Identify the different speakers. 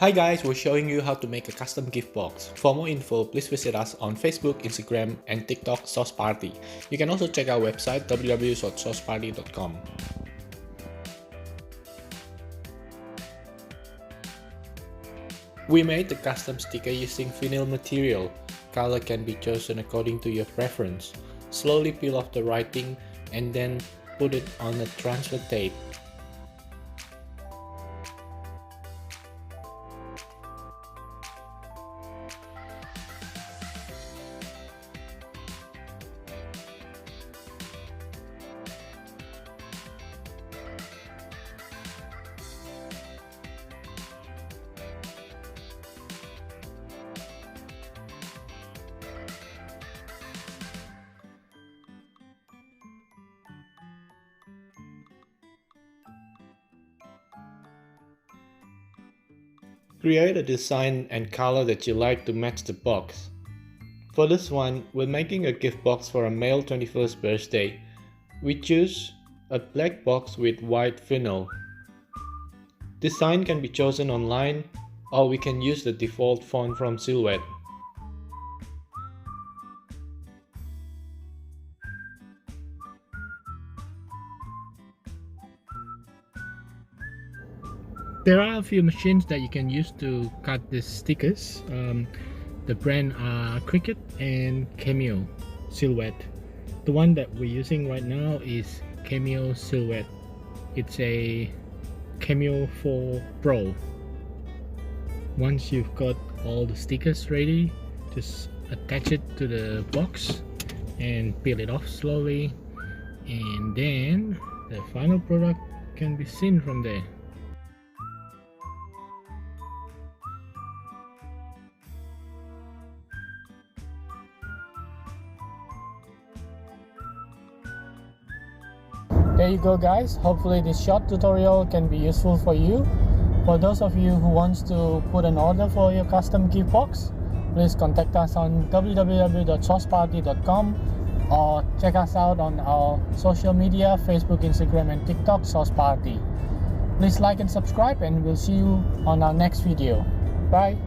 Speaker 1: Hi guys, we're showing you how to make a custom gift box. For more info, please visit us on Facebook, Instagram, and TikTok ZOSH Party. You can also check our website www.zoshparty.com. We made the custom sticker using vinyl material. Color can be chosen according to your preference. Slowly peel off the writing and then put it on a transfer tape. Create a design and color that you like to match the box. For this one, we're making a gift box for a male 21st birthday. We choose a black box with white vinyl. Design can be chosen online, or we can use the default font from Silhouette.
Speaker 2: There are a few machines that you can use to cut these stickers. The brand are Cricut and Cameo Silhouette. The one that we're using right now is Cameo Silhouette. It's a Cameo 4 Pro. Once you've got all the stickers ready, just attach it to the box and peel it off slowly, and then the final product can be seen from there. There you go guys, hopefully this short tutorial can be useful for you. For those of you who wants to put an order for your custom gift box, please contact us on www.zoshparty.com or check us out on our social media, Facebook, Instagram and TikTok, ZOSH Party. Please like and subscribe, and we'll see you on our next video. Bye!